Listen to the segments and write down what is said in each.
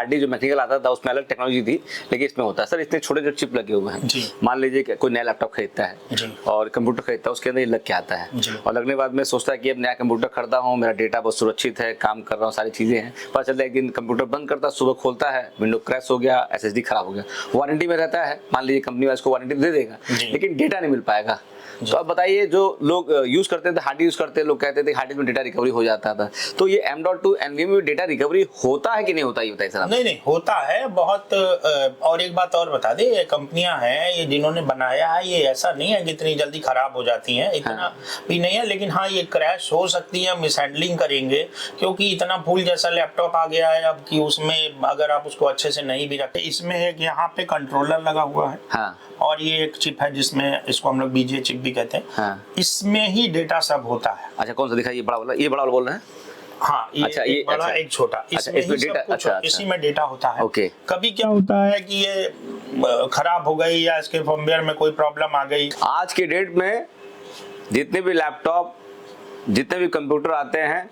Hard disk जो mechanical आता था उसमें अलग टेक्नोलॉजी थी, लेकिन इसमें होता है सर इतने छोटे छोटे चिप लगे हुए हैं। मान लीजिए कि कोई नया लैपटॉप खरीदता है और कंप्यूटर खरीदता है, उसके अंदर ये लग के आता है और लगने के बाद में सोचता है कि अब नया कंप्यूटर खरीदा हूँ, मेरा डेटा बहुत सुरक्षित है, काम कर रहा हूँ, सारी चीजें हैं। पता चलता है एक दिन कंप्यूटर बंद करता है, सुबह खोलता है विंडो क्रैश हो गया, एसएसडी खराब हो गया। वारंटी में रहता है, मान लीजिए कंपनी वाला इसको वारंटी दे देगा, लेकिन डेटा नहीं मिल पाएगा। तो अब बताइए, जो लोग यूज करते थे हार्ड यूज करते, लोग कहते थे हार्ड में डेटा रिकवरी हो जाता था, तो ये M.2 NVMe में डेटा रिकवरी होता है कि नहीं होता, ये बताइए सर। नहीं होता है बहुत। और एक बात और बता दे, ये कंपनियां हैं ये जिन्होंने बनाया है, ये ऐसा नहीं है कि इतनी जल्दी खराब हो जाती हैं, इतना भी नहीं है। लेकिन हाँ, ये क्रैश हो सकती है, मिसहैंडलिंग करेंगे, क्योंकि इतना फूल जैसा लैपटॉप आ गया है अब कि उसमें अगर आप उसको अच्छे से नहीं भी रखते। इसमें एक यहाँ पे कंट्रोलर लगा हुआ है और ये एक चिप है जिसमें इसको हम लोग बीजे चिप भी कहते हैं। इसमें ही डेटा सब होता है। अच्छा, कौन सा दिखाई, ये बड़ा वाला, ये बड़ा वाला बोल रहे हैं? हाँ, ये अच्छा, एक बड़ा एक छोटा, इसमें डेटा, इसी में डेटा होता है। कभी क्या होता है कि ये खराब हो गई या इसके फर्मवेयर में कोई प्रॉब्लम आ गई। आज के डेट में जितने भी लैपटॉप, जितने भी कंप्यूटर आते हैं,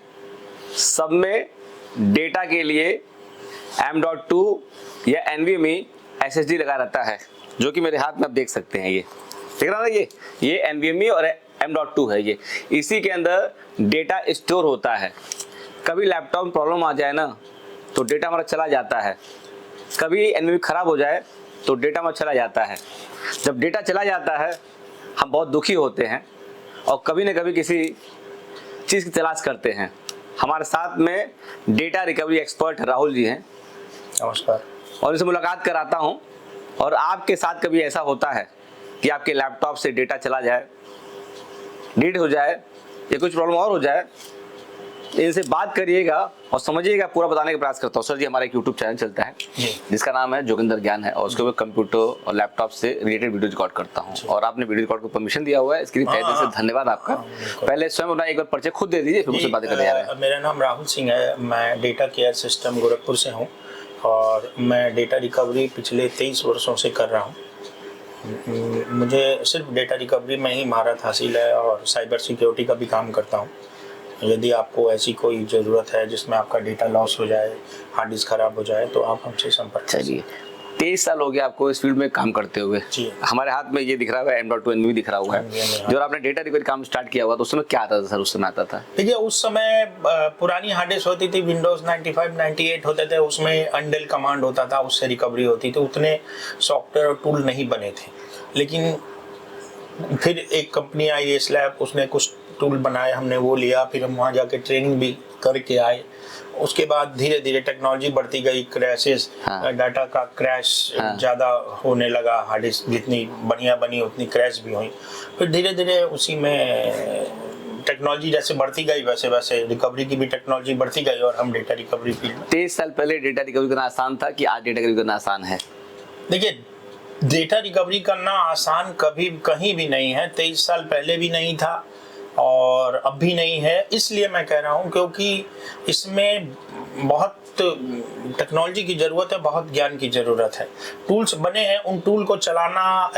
सब में डेटा के लिए M.2 या NVMe SSD लगा रहता है, जो कि मेरे हाथ में आप देख सकते हैं। ये देख रहा है, ये NVMe और M.2 है। ये इसी के अंदर डेटा स्टोर होता है। कभी लैपटॉप में प्रॉब्लम आ जाए ना तो डेटा हमारा चला जाता है, कभी NVMe खराब हो जाए तो डेटा हमारा चला जाता है। जब डेटा चला जाता है हम बहुत दुखी होते हैं और कभी न कभी किसी चीज़ की तलाश करते हैं। हमारे साथ में data recovery expert Rahul ji हैं। नमस्कार। और इनसे मुलाकात कराता हूँ। और आपके साथ कभी ऐसा होता है कि आपके लैपटॉप से डेटा चला जाए, डिलीट हो जाए या कुछ प्रॉब्लम और हो जाए, इनसे बात करिएगा और समझिएगा, पूरा बताने का प्रयास करता हूँ। सर जी, हमारा एक YouTube चैनल चलता है जिसका नाम है जोगिंदर ज्ञान है, और उसके ऊपर कंप्यूटर और लैपटॉप से रिलेटेड वीडियो रिकॉर्ड करता हूँ। और आपने वीडियो रिकॉर्ड को परमिशन दिया हुआ है, इसके लिए तहे दिल से धन्यवाद आपका। पहले स्वयं अपना एक बार परिचय खुद दे दीजिए, फिर मुझसे बातें करने जा रहे हैं। मेरा नाम राहुल सिंह है, मैं डेटा केयर सिस्टम गोरखपुर से हूँ और मैं डेटा रिकवरी पिछले 23 वर्षों से कर रहा हूँ। मुझे सिर्फ डेटा रिकवरी में ही महारत हासिल है और साइबर सिक्योरिटी का भी काम करता हूँ। यदि आपको ऐसी कोई ज़रूरत है जिसमें आपका डेटा लॉस हो जाए, हार्ड डिस्क खराब हो जाए, तो आप हमसे संपर्क करिए। 23 साल हो गया आपको इस फील्ड में काम करते हुए। हमारे हाथ में ये दिख रहा है M.2 NVMe दिख रहा हुआ है। जो आपने डेटा रिकवरी काम स्टार्ट किया हुआ तो उस समय क्या आता था सर? उस समय आता था, देखिए, उस समय पुरानी हार्ड डिस्क होती थी, विंडोज 95 98 होते थे, उसमें अनडेल कमांड होता था, उससे रिकवरी होती थी। उतने सॉफ्टवेयर और टूल नहीं बने थे। लेकिन फिर एक कंपनी आई एसलैब, उसने कुछ टूल बनाए, हमने वो लिया, फिर हम वहाँ जाके ट्रेनिंग भी करके आए। उसके बाद धीरे धीरे टेक्नोलॉजी बढ़ती गई, क्रैशेस, डाटा का क्रैश ज़्यादा होने लगा। हार्ड डिस्क जितनी बढ़िया बनी उतनी क्रैश भी हुई। फिर धीरे धीरे उसी में टेक्नोलॉजी जैसे बढ़ती गई वैसे वैसे रिकवरी की भी टेक्नोलॉजी बढ़ती गई और हम डेटा रिकवरी फील्ड में। 23 साल पहले डेटा रिकवरी करना आसान था कि आज डेटा रिकवरी करना आसान है? देखिए, डेटा रिकवरी करना आसान कभी कहीं भी नहीं है। 23 साल पहले भी नहीं था और अब भी नहीं है। इसलिए मैं कह रहा हूँ क्योंकि इसमें बहुत टेक्नोलॉजी की ज़रूरत है, बहुत ज्ञान की ज़रूरत है। टूल्स बने हैं, उन टूल को चलाना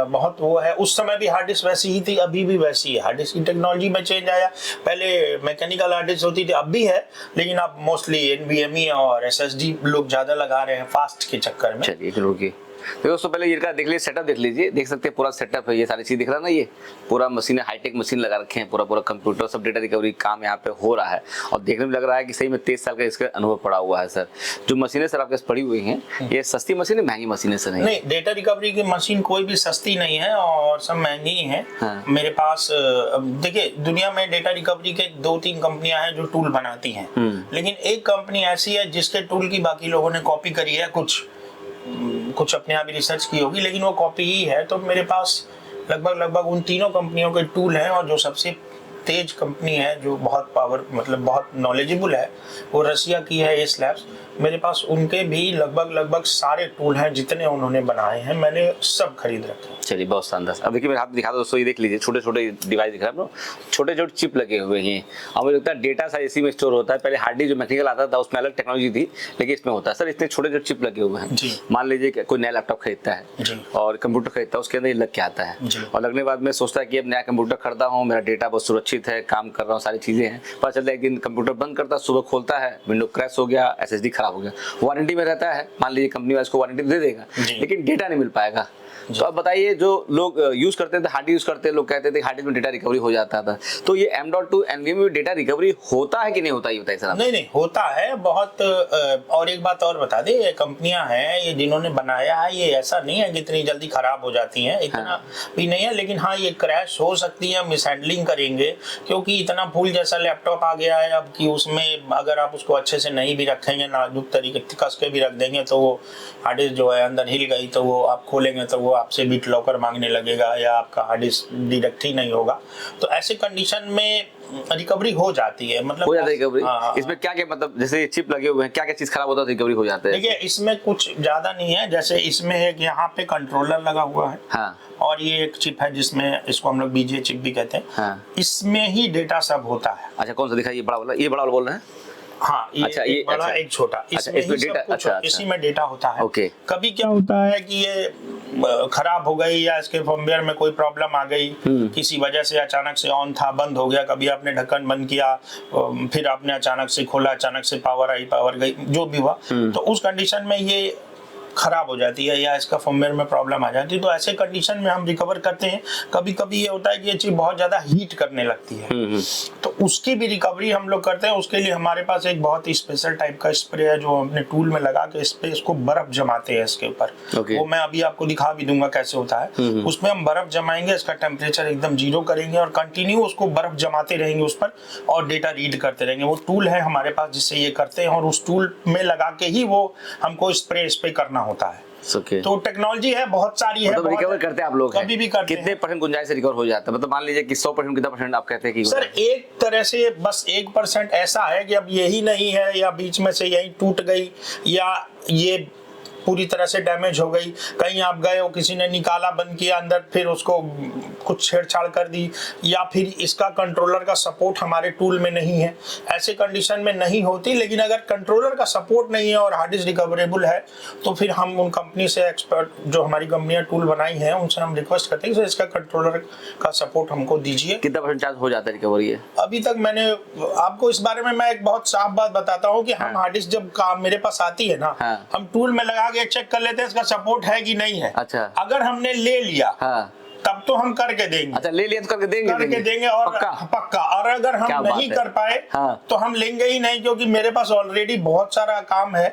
बहुत वो है। उस समय भी हार्ड डिस्क वैसी ही थी, अभी भी वैसी है। हार्ड डिस्क की टेक्नोलॉजी में चेंज आया। पहले मैकेनिकल हार्ड डिस्क होती थी, अब भी है, लेकिन अब मोस्टली NVMe और SSD लोग ज़्यादा लगा रहे हैं फास्ट के चक्कर में। चलिए रुकिए, तो दोस्तों पहले ये देख लीजिए, सेटअप देख लीजिए, देख सकते हैं पूरा सेटअप है। ये सारी चीज दिख रहा है ना, ये पूरा मशीन, हाईटेक मशीन लगा रखे हैं, पूरा कंप्यूटर, सब डेटा रिकवरी काम यहाँ पे हो रहा है। और देखने में लग रहा है कि सही में 23 साल का इसका अनुभव पड़ा हुआ है सर। जो मशीनें सर आपके पास पड़ी हुई हैं, ये सस्ती मशीन है, महंगी मशीनें सर? नहीं, डेटा रिकवरी की मशीन कोई भी सस्ती नहीं है और सब महंगी ही है। मेरे पास देखिए, दुनिया में डेटा रिकवरी के 2-3 कंपनियां हैं जो टूल बनाती हैं, लेकिन एक कंपनी ऐसी है जिसके टूल की बाकी लोगों ने कॉपी करी है, कुछ अपने आप ही रिसर्च की होगी, लेकिन वो कॉपी ही है। तो मेरे पास लगभग उन तीनों कंपनियों के टूल हैं और जो सबसे तेज कंपनी है, जो बहुत बहुत नॉलेजेबल है, वो रसिया की है एसलैब्स। मेरे पास उनके भी लगभग सारे टूल हैं, जितने उन्होंने बनाए हैं मैंने सब खरीद रखे। चलिए, बहुत शानदार। अब देखिए मेरे हाथ में दिखा दो दोस्तों, ये देख लीजिए, छोटे छोटे डिवाइस दिख रहा है, छोटे छोटे चिप लगे हुए हैं। अब मुझे लगता है डेटा सारा इसी में स्टोर होता है। पहले हार्ड डिस्क जो मैकेनिकल आता था उसमें अलग टेक्नोलॉजी थी, लेकिन इसमें होता है सर इतने छोटे छोटे चिप लगे हुए हैं। मान लीजिए कोई नया लैपटॉप खरीदता है और कंप्यूटर खरीदता है, उसके अंदर ये लग के आता है और लगने के बाद में सोचता है कि अब नया कंप्यूटर खरीदा हूँ, मेरा डेटा बहुत सुरक्षित है, काम कर रहा हूँ, सारी चीजें हैं। पता चलता है एक दिन कंप्यूटर बंद करता है, सुबह खोलता है विंडो क्रैश हो गया, SSD खराब खराब हो गया, वारंटी में रहता है, मान लीजिए कंपनी वाला इसको वारंटी दे देगा, लेकिन डेटा नहीं मिल पाएगा। तो अब बताइए, जो लोग यूज करते थे, हार्ड यूज करते, लोग कहते थे हार्ड डिस्क में डेटा रिकवरी हो जाता था, तो ये M.2 NVMe में डेटा रिकवरी होता है कि नहीं होता, ये बताइए सर। नहीं होता है बहुत। और एक बात और बता दें, ये कंपनियां हैं, ये जिन्होंने बनाया है, ये ऐसा नहीं है कि इतनी जल्दी खराब हो जाती हैं, इतना भी नहीं है, लेकिन हाँ ये क्रैश हो सकती है, मिसहैंडलिंग करेंगे, क्योंकि इतना फूल जैसा लैपटॉप आ गया है अब कि उसमें अगर आप उसको अच्छे से नहीं भी रखेंगे, नाजुक तरीके कस के भी रख देंगे, तो वो हार्ड डिस्क जो है अंदर हिल गई, तो वो आप खोलेंगे तो वो आपसे बिट लॉकर मांगने लगेगा, या आपका हार्ड डिस्क डिडक्ट ही नहीं होगा। तो ऐसे कंडीशन में रिकवरी हो जाती है, मतलब हो जाता है रिकवरी। इसमें क्या क्या, मतलब जैसे चिप लगे हुए हैं, क्या क्या चीज खराब होता है रिकवरी हो जाता है? देखिए इसमें कुछ ज्यादा नहीं है, जैसे इसमें एक यहाँ पे कंट्रोलर लगा हुआ है, हाँ, और ये एक चिप है जिसमें, इसको हम लोग बीजे चिप भी कहते हैं, हाँ। इसमें ही डेटा सब होता है। अच्छा, कौन सा दिखाई, ये बड़ा वाला, ये बड़ा वाला बोल रहे हैं? हाँ, ये अच्छा, एक ये बड़ा अच्छा, एक छोटा, अच्छा, इसमें इसमें ही डेटा, सब कुछ अच्छा, अच्छा। इसी में डेटा होता है। ओके। कभी क्या होता है कि ये खराब हो गई, या इसके फर्मवेयर में कोई प्रॉब्लम आ गई, किसी वजह से अचानक से ऑन था, बंद हो गया, कभी आपने ढक्कन बंद किया, फिर आपने अचानक से खोला, अचानक से पावर आई, पावर गई, जो भी हुआ, तो उस कंडीशन में ये खराब हो जाती है, या इसका फर्मवेयर में प्रॉब्लम आ जाती है। तो ऐसे कंडीशन में हम रिकवर करते हैं। कभी कभी ये होता है कि ये चीज बहुत ज्यादा हीट करने लगती है, तो उसकी भी रिकवरी हम लोग करते हैं। उसके लिए हमारे पास एक बहुत ही स्पेशल टाइप का स्प्रे है, जो अपने टूल में लगा के इस पे इसको बर्फ जमाते हैं इसके ऊपर। वो मैं अभी आपको दिखा भी दूंगा कैसे होता है। उसमें हम बर्फ जमाएंगे, इसका टेम्परेचर एकदम 0 करेंगे, और कंटिन्यू उसको बर्फ जमाते रहेंगे उस पर, और डेटा रीड करते रहेंगे। वो टूल है हमारे पास जिससे ये करते हैं, और उस टूल में लगा के ही वो हमको स्प्रे करना होता है। तो टेक्नोलॉजी है, बहुत सारी है। मतलब रिकवर करते हैं आप लोग? कभी भी करते हैं। कितने % गुंजाइश से रिकवर हो जाता है? मतलब मान लीजिए कि 100%, कितना % आप कहते हैं कि? सर एक तरह से बस 1% ऐसा है कि अब यही नहीं है, या बीच में से यही टूट गई, या ये पूरी तरह से डैमेज हो गई, कहीं आप गए हो, किसी ने निकाला, बंद किया अंदर, फिर उसको कुछ छेड़छाड़ कर दी, या फिर इसका कंट्रोलर का सपोर्ट हमारे टूल में नहीं है, ऐसे कंडीशन में नहीं होती। लेकिन अगर कंट्रोलर का सपोर्ट नहीं है और हार्ड डिस्क रिकवरेबल है, तो फिर हम उन कंपनी से, एक्सपर्ट जो हमारी कंपनियां टूल बनाई हैं, उनसे हम रिक्वेस्ट करते हैं कि इसका कंट्रोलर का सपोर्ट हमको दीजिए। कितना % चांस हो जाता है रिकवरी? अभी तक मैंने आपको इस बारे में मैं एक बहुत साफ बात बताता हूँ कि हम हार्ड डिस्क जब मेरे पास आती है ना, हम टूल में लगा के चेक कर लेते हैं इसका सपोर्ट है कि नहीं है। अच्छा। अगर हमने ले लिया, हाँ, तब तो हम करके देंगे। अच्छा, ले लिया तो करके देंगे और पक्का। और अगर हम नहीं कर पाए, हाँ, तो हम लेंगे ही नहीं, क्योंकि मेरे पास ऑलरेडी बहुत सारा काम है।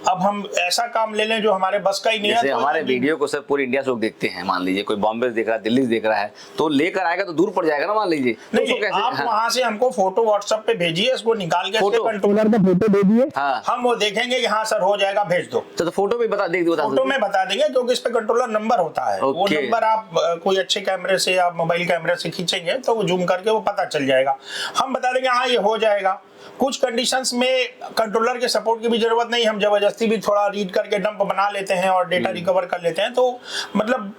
अब हम ऐसा काम ले लें जो हमारे बस का ही नहीं है। तो हमारे वीडियो को सर पूरी इंडिया से लोग देखते हैं, मान लीजिए कोई बॉम्बे से देख रहा है, दिल्ली से देख रहा है, तो लेकर आएगा तो दूर पड़ जाएगा ना, मान लीजिए। नहीं, आप वहाँ से हमको फोटो व्हाट्सएप पे भेजिए, इसको निकाल के कंट्रोलर का फोटो भेजिए, हम वो देखेंगे कि हाँ सर हो जाएगा, भेज दो। तो फोटो में बता देंगे, फोटो में बता देंगे, क्योंकि इस पे कंट्रोलर नंबर होता है। वो नंबर आप कोई अच्छे कैमरे से, आप मोबाइल कैमरे से खींचेंगे तो वो जूम करके वो पता चल जाएगा। हम बता देंगे हाँ ये हो जाएगा। कुछ कंडीशंस में कंट्रोलर के सपोर्ट की भी जरूरत नहीं, हम जबरदस्ती भी थोड़ा रीड करके डंप बना लेते हैं और डेटा रिकवर कर लेते हैं। तो मतलब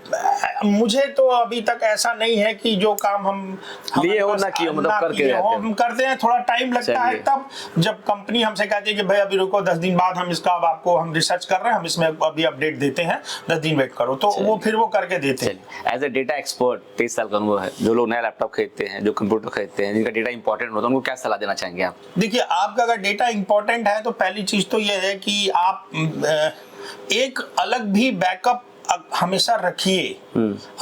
मुझे तो अभी तक ऐसा नहीं है कि जो काम हम लिए हो ना किए, मतलब करके हम करते हैं, थोड़ा टाइम लगता है। तब जब कंपनी हमसे कहती है कि भाई अभी रुको 10 दिन बाद हम इसका आपको हम रिसर्च कर रहे हैं, हम इसमें अभी अपडेट देते हैं, 10 दिन वेट करो, तो वो फिर वो करके देते हैं। एज ए डेटा एक्सपर्ट 23 साल का अनुभव है, जो लोग नया लैपटॉप खरीदते हैं, जो कंप्यूटर खरीदते हैं, जिनका डेटा इंपॉर्टेंट होता है, उनको क्या सलाह देना चाहेंगे आप? देखिए, आपका अगर डेटा इंपॉर्टेंट है तो पहली चीज तो यह है कि आप एक अलग भी बैकअप हमेशा रखिए।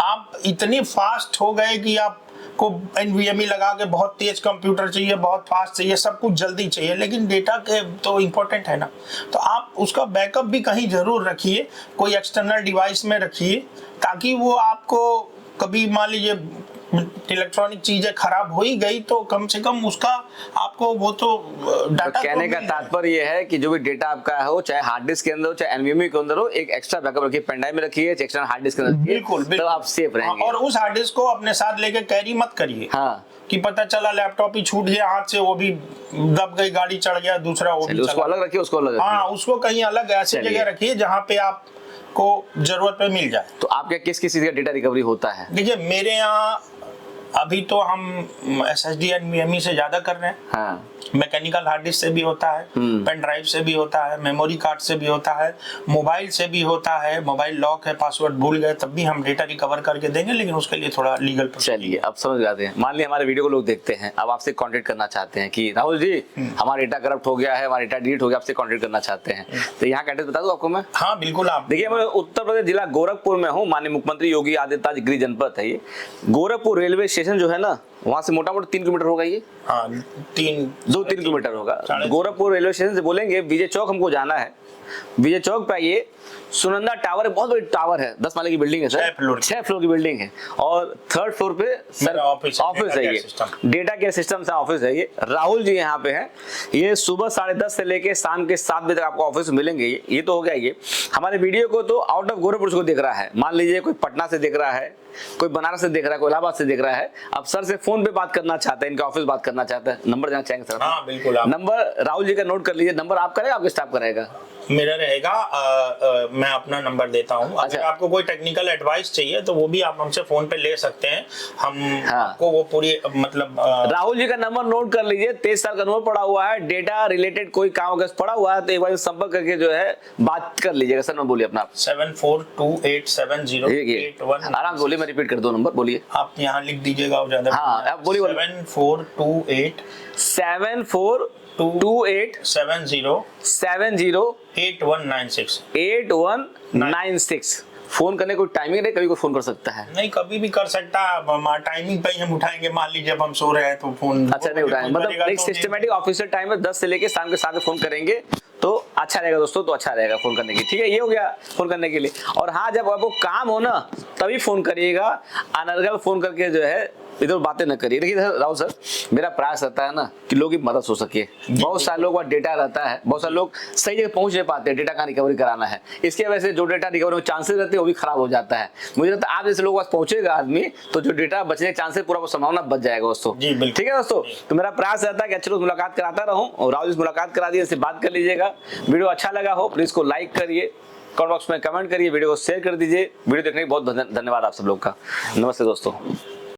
आप इतने फास्ट हो गए कि आपको NVMe लगा के बहुत तेज कंप्यूटर चाहिए, बहुत फास्ट चाहिए, सब कुछ जल्दी चाहिए, लेकिन डेटा के तो इंपॉर्टेंट है ना, तो आप उसका बैकअप भी कहीं जरूर रखिए, कोई एक्सटर्नल डिवाइस में रखिए, ताकि वो आपको कभी मान लीजिए इलेक्ट्रॉनिक चीजें खराब हो ही गई तो कम से कम उसका आपको वो तो डाटा। कहने का तात्पर्य ये है कि जो भी डेटा आपका हो, चाहे हार्ड डिस्क के अंदर हो, चाहे NVMe के अंदर हो, एक एक्स्ट्रा बैकअप रखिए, पेन ड्राइव में रखिए, एक्स्ट्रा हार्ड डिस्क के अंदर, बिल्कुल तो आप सेफ रहेंगे। और उस हार्ड डिस्क को अपने साथ लेके कैरी मत करिए, हाँ, कि पता चला लैपटॉप ही छूट गया हाथ से, वो भी दब गई, गाड़ी चढ़ गया दूसरा, वो भी उसको अलग रखिए, उसको अलग रखिए। हाँ, उसको कहीं अलग ऐसी जगह रखिए जहाँ पे आपको जरूरत पे मिल जाए। तो आपका किस चीज का डेटा रिकवरी होता है? देखिए, मेरे यहाँ अभी तो हम SSD NVMe से ज्यादा कर रहे हैं। हाँ। मैकेनिकल हार्ड डिस्क से भी होता है, पेन ड्राइव से भी होता है, मेमोरी कार्ड से भी होता है, मोबाइल से भी होता है। मोबाइल लॉक है, पासवर्ड भूल गए, तब भी हम डेटा रिकवर करके देंगे, लेकिन उसके लिए थोड़ा लीगल। चलिए अब समझ जाते हैं। मान लिया हमारे वीडियो को लोग देखते हैं, अब आपसे कांटेक्ट करना चाहते हैं कि राहुल जी हमारा डेटा करप्ट हो गया है, हमारा डेटा डिलीट हो गया, आपसे कांटेक्ट करना चाहते हैं, तो यहाँ का एड्रेस बता दूं आपको मैं? हाँ बिल्कुल। आप देखिए, मैं उत्तर प्रदेश जिला गोरखपुर में हूँ। माननीय मुख्यमंत्री योगी आदित्यनाथ गृह जनपद है ये। गोरखपुर रेलवे स्टेशन जो है ना, वहां से मोटा मोटा 3 किलोमीटर होगा ये। हाँ 2-3 किलोमीटर होगा। गोरखपुर रेलवे स्टेशन से बोलेंगे विजय चौक हमको जाना है, विजय चौक पे आइए, सुनंदा टावर है, बहुत बड़ी टावर है, 10 माले की बिल्डिंग है सर, 6 फ्लोर की बिल्डिंग है, और 3rd फ्लोर पे सर ऑफिस है ये, डेटा केयर सिस्टम से ऑफिस है ये। राहुल जी यहाँ पे हैं, ये सुबह 10:30 से लेके शाम के 7 बजे तक आपको ऑफिस में मिलेंगे। ये तो हो गया। ये हमारे वीडियो को तो आउट ऑफ गोरखपुर को देख रहा है, मान लीजिए कोई पटना से देख रहा है, कोई बनारस से देख रहा है, कोई इलाहाबाद से देख रहा है, अब सर से फोन पे बात करना चाहता है, इनका ऑफिस बात करना चाहता है, नंबर देना चाहेंगे सर? हाँ बिल्कुल। नंबर राहुल जी का नोट कर लीजिए। नंबर आप करेगा, आपके स्टाफ करेगा? मेरा रहेगा। मैं अपना नंबर देता हूँ। अच्छा। अगर आपको कोई टेक्निकल एडवाइस चाहिए तो वो भी आप हमसे फोन पे ले सकते हैं, हम आपको वो पूरी मतलब राहुल जी का नंबर नोट कर लीजिए। 23 साल का नंबर पड़ा हुआ है, डेटा रिलेटेड कोई काम अगर पड़ा हुआ है तो एक बार संपर्क करके जो है बात कर लीजिएगा। सर मैं बोलिए अपना 74287081। आराम से बोलिए, मैं रिपीट कर दो नंबर, बोलिए आप यहाँ लिख दीजिएगा और ज्यादा। हाँ आप बोलिए। 7428708196। फोन करने को टाइमिंग नहीं, कभी को फोन कर सकता है? नहीं, कभी भी कर सकता है। टाइमिंग पे ही हम उठाएंगे। मान लीजिए अब हम सो रहे हैं तो फोन अच्छा नहीं उठाएंगे, मतलब एक सिस्टमैटिक ऑफिशियल टाइम है 10 से लेके शाम के 7 फोन करेंगे तो अच्छा रहेगा दोस्तों, तो अच्छा रहेगा फोन करने की। ठीक है, ये हो गया फोन करने के लिए। और हाँ, जब आपको काम हो ना तभी फोन करिएगा, अनर्गल फोन करके जो है इधर बातें न करिए। देखिए राहुल सर, मेरा प्रयास रहता है ना कि लोगों की मदद हो सके। बहुत सारे लोग डेटा रहता है, बहुत सारे लोग सही जगह पहुंच नहीं पाते, डेटा का रिकवरी कराना है, इसकी वजह से जो डेटा रिकवरी में चांसेस रहते हैं वो भी खराब हो जाता है। मुझे लगता है आप जैसे लोगों के पास पहुंचेगा आदमी तो जो डेटा बचने के चांसेस पूरा संभावना बच जाएगा दोस्तों। ठीक है दोस्तों, तो मेरा प्रयास रहता है कि अच्छे लोग मुलाकात कराता रहूं, और राहुल जी से मुलाकात करा दिए, इससे बात कर लीजिएगा। वीडियो अच्छा लगा हो प्लीज को लाइक करिए, कमेंट बॉक्स में कमेंट करिए, वीडियो को शेयर कर दीजिए। वीडियो देखने के बहुत धन्यवाद आप सब लोग का। नमस्ते दोस्तों।